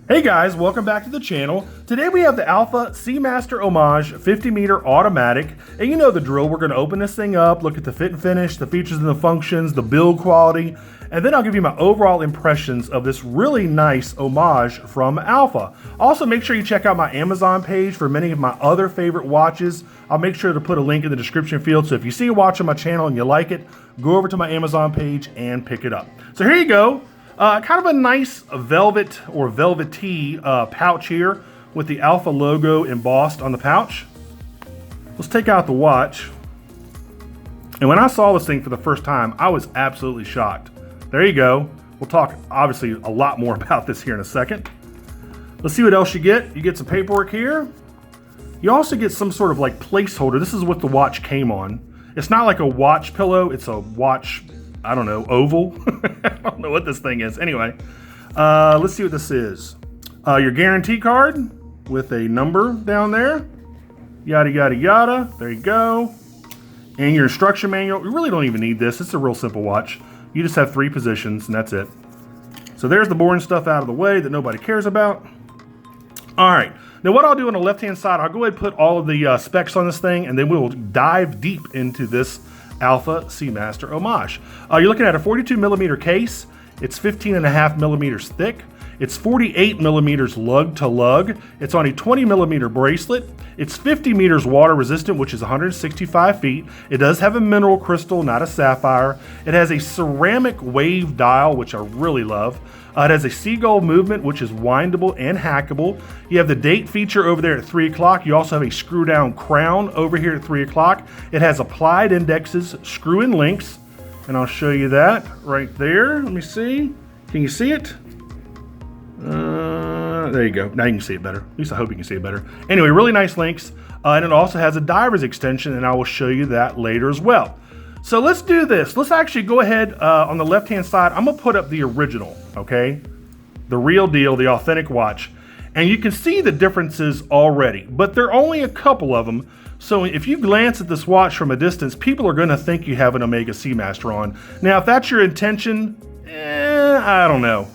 Hey guys, welcome back to the channel. Today we have the Alpha Seamaster Homage 50 meter automatic. And you know the drill, we're gonna open this thing up, look at the fit and finish, the features and the functions, the build quality, and then I'll give you my overall impressions of this really nice Homage from Alpha. Also make sure you check out my Amazon page for many of my other favorite watches. I'll make sure to put a link in the description field, so if you see a watch on my channel and you like it, go over to my Amazon page and pick it up. So here you go. Kind of a nice velvet or velvety pouch here with the Alpha logo embossed on the pouch. Let's take out the watch. And when I saw this thing for the first time, I was absolutely shocked. There you go. We'll talk obviously a lot more about this here in a second. Let's see what else you get. You get some paperwork here. You also get some sort of like placeholder. This is what the watch came on. It's not like a watch pillow, it's a watch, I don't know, oval. I don't know what this thing is. Anyway, let's see what this is. Your guarantee card with a number down there. Yada, yada, yada. There you go. And your instruction manual. You really don't even need this. It's a real simple watch. You just have 3 positions and that's it. So there's the boring stuff out of the way that nobody cares about. All right. Now what I'll do on the left-hand side, I'll go ahead and put all of the specs on this thing, and then we'll dive deep into this Alpha Seamaster Homage. You're looking at a 42 millimeter case. It's 15.5 millimeters thick. It's 48 millimeters lug to lug. It's on a 20 millimeter bracelet. It's 50 meters water resistant, which is 165 feet. It does have a mineral crystal, not a sapphire. It has a ceramic wave dial, which I really love. It has a seagull movement, which is windable and hackable. You have the date feature over there at 3 o'clock. You also have a screw down crown over here at 3 o'clock. It has applied indexes, screw-in links, and I'll show you that right there. Let me see. Can you see it? There you go. Now you can see it better. At least I hope you can see it better. Anyway, really nice links. And it also has a diver's extension, and I will show you that later as well. So let's do this. Let's actually go ahead on the left-hand side. I'm gonna put up the original, okay? The real deal, the authentic watch. And you can see the differences already, but there are only a couple of them. So if you glance at this watch from a distance, people are gonna think you have an Omega Seamaster on. Now, if that's your intention, I don't know.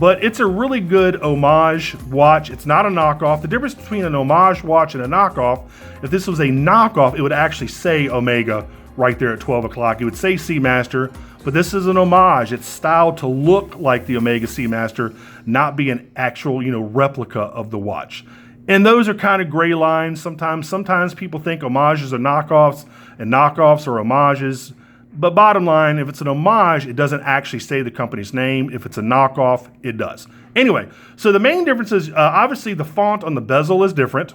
But it's a really good Homage watch. It's not a knockoff. The difference between an Homage watch and a knockoff, if this was a knockoff, it would actually say Omega right there at 12 o'clock. It would say Seamaster, but this is an Homage. It's styled to look like the Omega Seamaster, not be an actual, replica of the watch. And those are kind of gray lines sometimes. Sometimes people think homages are knockoffs and knockoffs are homages. But bottom line, if it's an homage, it doesn't actually say the company's name. If it's a knockoff, it does. Anyway, so the main difference is obviously the font on the bezel is different.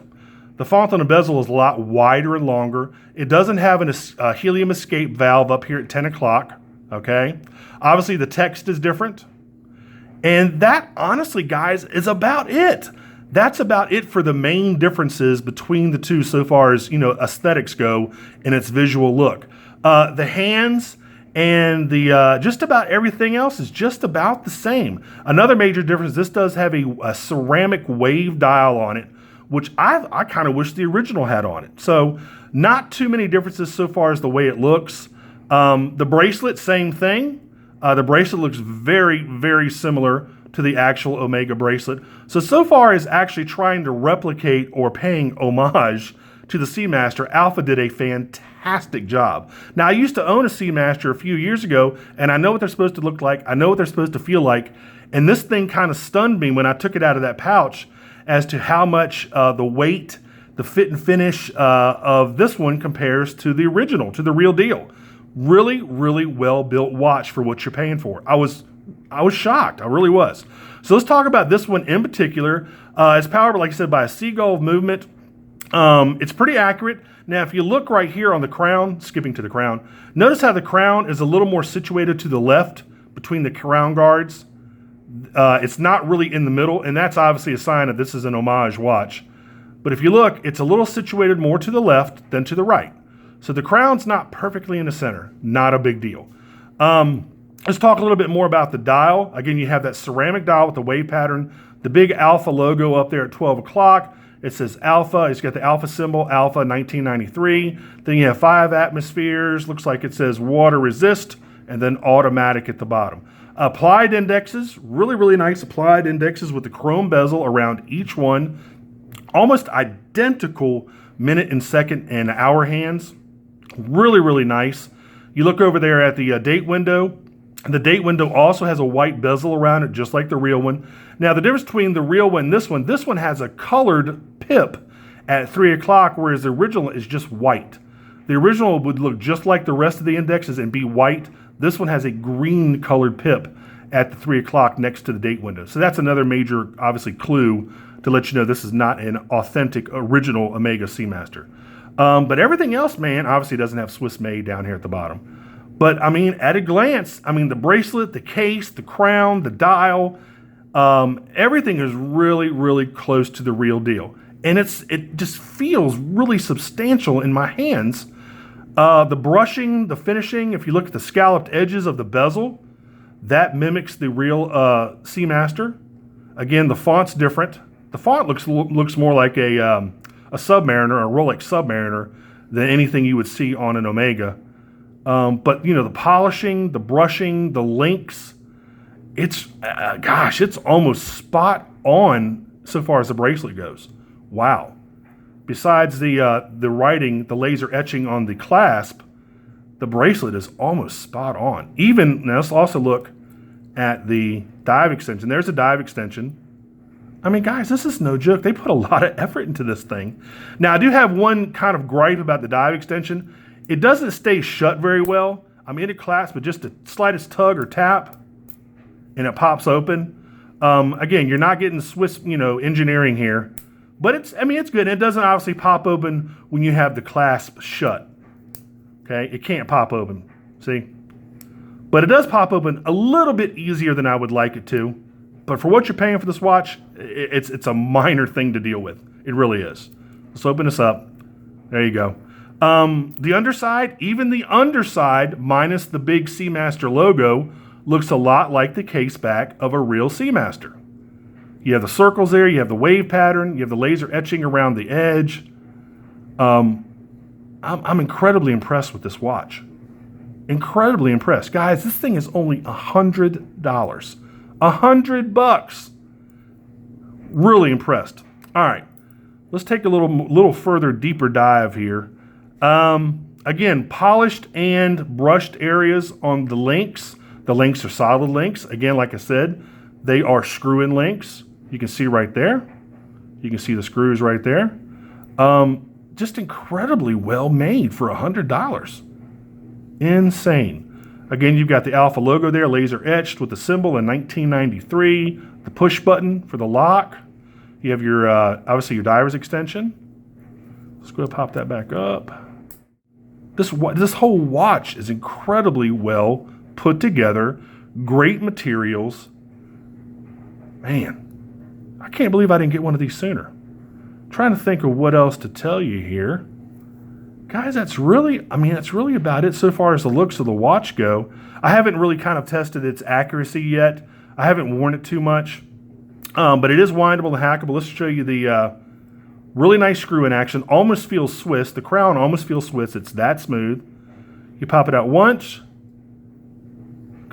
The font on the bezel is a lot wider and longer. It doesn't have a helium escape valve up here at 10 o'clock, okay? Obviously the text is different. And that, honestly, guys, is about it. That's about it for the main differences between the two so far as, aesthetics go and its visual look. The hands and the just about everything else is just about the same. Another major difference, this does have a ceramic wave dial on it, which I kind of wish the original had on it. So not too many differences so far as the way it looks. The bracelet, same thing. The bracelet looks very, very similar to the actual Omega bracelet. So far as actually trying to replicate or paying homage to the Seamaster, Alpha did a fantastic job. Now, I used to own a Seamaster a few years ago, and I know what they're supposed to look like. I know what they're supposed to feel like. And this thing kind of stunned me when I took it out of that pouch as to how much the weight, the fit and finish of this one compares to the original, to the real deal. Really, really well-built watch for what you're paying for. I was shocked. I really was. So let's talk about this one in particular. It's powered, like I said, by a seagull movement. It's pretty accurate. Now, if you look right here on the crown, skipping to the crown, notice how the crown is a little more situated to the left between the crown guards. It's not really in the middle, and that's obviously a sign that this is an homage watch. But if you look, it's a little situated more to the left than to the right. So the crown's not perfectly in the center. Not a big deal. Let's talk a little bit more about the dial. Again, you have that ceramic dial with the wave pattern, the big Alpha logo up there at 12 o'clock. It says Alpha. It's got the Alpha symbol, Alpha 1993. Then you have 5 atmospheres. Looks like it says water resist, and then automatic at the bottom. Applied indexes, really, really nice applied indexes with the chrome bezel around each one. Almost identical minute and second and hour hands. Really, really nice. You look over there at the date window. The date window also has a white bezel around it, just like the real one. Now, the difference between the real one and this one has a colored pip at 3 o'clock, whereas the original is just white. The original would look just like the rest of the indexes and be white. This one has a green colored pip at the 3 o'clock next to the date window. So that's another major, obviously, clue to let you know this is not an authentic, original Omega Seamaster. But everything else, man, obviously doesn't have Swiss made down here at the bottom. But, I mean, at a glance, I mean, the bracelet, the case, the crown, the dial, everything is really, really close to the real deal. And it just feels really substantial in my hands. The brushing, the finishing, if you look at the scalloped edges of the bezel, that mimics the real Seamaster. Again, the font's different. The font looks more like a Submariner, a Rolex Submariner, than anything you would see on an Omega. But, you know, the polishing, the brushing, the links, it's, gosh, it's almost spot on so far as the bracelet goes. Wow. Besides the writing, the laser etching on the clasp, the bracelet is almost spot on. Even, now let's also look at the dive extension. There's a dive extension. I mean, guys, this is no joke. They put a lot of effort into this thing. Now, I do have one kind of gripe about the dive extension. It doesn't stay shut very well. I mean, it clasps with just the slightest tug or tap, and it pops open. Again, you're not getting Swiss, engineering here. But it's good. It doesn't obviously pop open when you have the clasp shut. Okay, it can't pop open, see? But it does pop open a little bit easier than I would like it to. But for what you're paying for this watch, it's a minor thing to deal with. It really is. Let's open this up. There you go. The underside, even the underside, minus the big Seamaster logo, looks a lot like the case back of a real Seamaster. You have the circles there, you have the wave pattern, you have the laser etching around the edge. I'm incredibly impressed with this watch. Incredibly impressed. Guys, this thing is only $100. $100. Really impressed. All right, let's take a little further, deeper dive here. Again, polished and brushed areas on the links. The links are solid links. Again, like I said, they are screw-in links. You can see right there. You can see the screws right there. Just incredibly well made for $100. Insane. Again, you've got the Alpha logo there, laser etched with the symbol in 1993. The push button for the lock. You have your, obviously your diver's extension. Let's go ahead and pop that back up. This whole watch is incredibly well put together. Great materials. Man. I can't believe I didn't get one of these sooner. I'm trying to think of what else to tell you here. Guys, that's really about it so far as the looks of the watch go. I haven't really kind of tested its accuracy yet. I haven't worn it too much. But it is windable and hackable. Let's show you the really nice screw in action. Almost feels Swiss. The crown almost feels Swiss. It's that smooth. You pop it out once.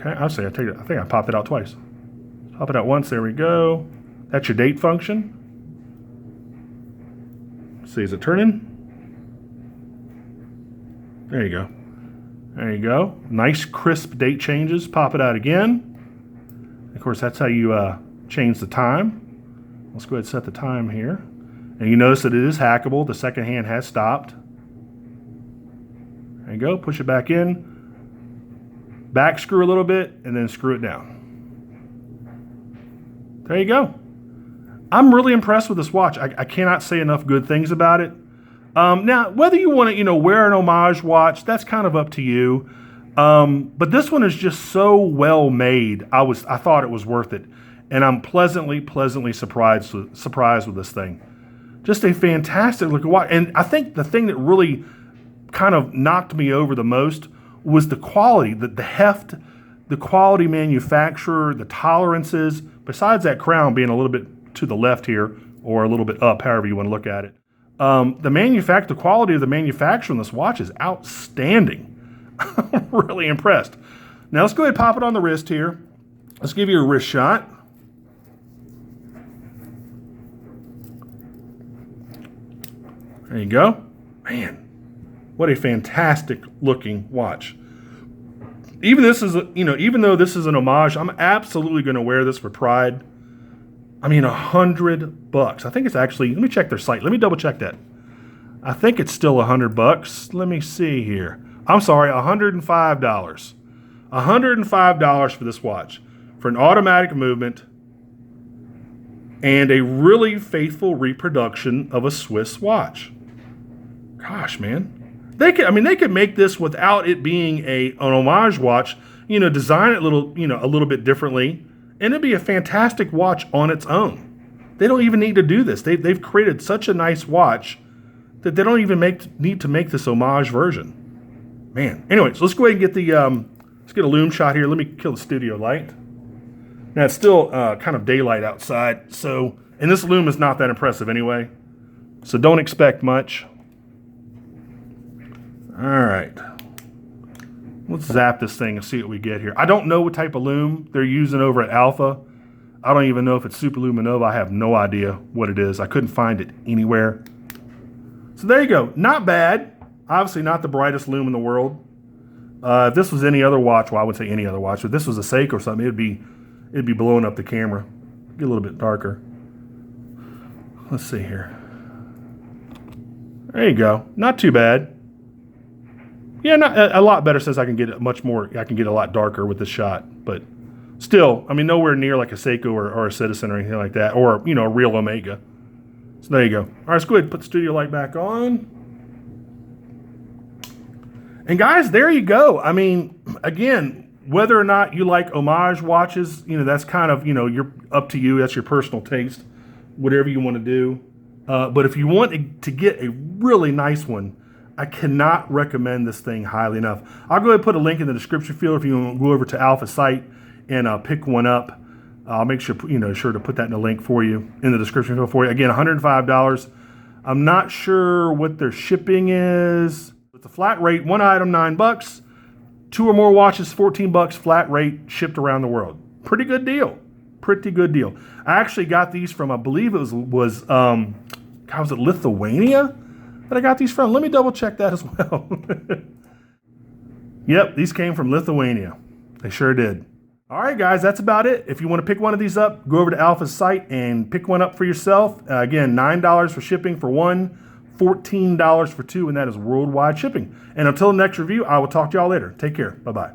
Okay, I think I popped it out twice. Pop it out once. There we go. That's your date function. See, is it turning? There you go. There you go. Nice crisp date changes. Pop it out again. Of course, that's how you change the time. Let's go ahead and set the time here. And you notice that it is hackable. The second hand has stopped. There you go. Push it back in. Back screw a little bit and then screw it down. There you go. I'm really impressed with this watch. I cannot say enough good things about it. Now, whether you want to, wear an Homage watch, that's kind of up to you. But this one is just so well made. I thought it was worth it, and I'm pleasantly surprised with this thing. Just a fantastic looking watch. And I think the thing that really kind of knocked me over the most was the quality, the heft, the quality manufacturer, the tolerances. Besides that crown being a little bit to the left here, or a little bit up, however you want to look at it. The quality of the manufacturer on this watch is outstanding. I'm really impressed. Now let's go ahead and pop it on the wrist here. Let's give you a wrist shot. There you go. Man, what a fantastic looking watch. Even this is, even though this is an Homage, I'm absolutely going to wear this for Pride. I mean, $100. I think it's actually, let me check their site. Let me double check that. I think it's still $100. Let me see here. I'm sorry, $105. $105 for this watch. For an automatic movement and a really faithful reproduction of a Swiss watch. Gosh, man. They could make this without it being an Homage watch, design it a little bit differently, and it'd be a fantastic watch on its own. They don't even need to do this. They've created such a nice watch that they don't even need to make this Homage version. Man. Anyways, let's go ahead and get the let's get a Lume shot here. Let me kill the studio light. Now it's still kind of daylight outside, and this Lume is not that impressive anyway, so don't expect much. All right, let's zap this thing and see what we get here. I don't know what type of Lume they're using over at Alpha. I don't even know if it's Super Luminova. I have no idea what it is. I couldn't find it anywhere. So there you go. Not bad. Obviously not the brightest Lume in the world. If this was any other watch, well, I would say any other watch. If this was a Seiko or something, it'd be blowing up the camera. Get a little bit darker. Let's see here. There you go. Not too bad. Yeah, not a lot better since I can get it much more. I can get a lot darker with this shot, but still, I mean, nowhere near like a Seiko or a Citizen or anything like that, or a real Omega. So there you go. All right, let's go ahead and put the studio light back on. And guys, there you go. I mean, again, whether or not you like Homage watches, that's kind of, you're up to you. That's your personal taste, whatever you want to do. But if you want to get a really nice one, I cannot recommend this thing highly enough. I'll go ahead and put a link in the description field if you want to go over to Alpha's site and pick one up. I'll make sure sure to put that in the link for you in the description field for you. Again, $105. I'm not sure what their shipping is. With the flat rate, one item $9, 2 or more watches $14, flat rate, shipped around the world. Pretty good deal. Pretty good deal. I actually got these from, I believe it was it Lithuania that I got these from? Let me double check that as well. Yep, these came from Lithuania. They sure did. All right, guys, that's about it. If you want to pick one of these up, go over to Alpha's site and pick one up for yourself. Again, $9 for shipping for one, $14 for two, and that is worldwide shipping. And until the next review, I will talk to y'all later. Take care. Bye-bye.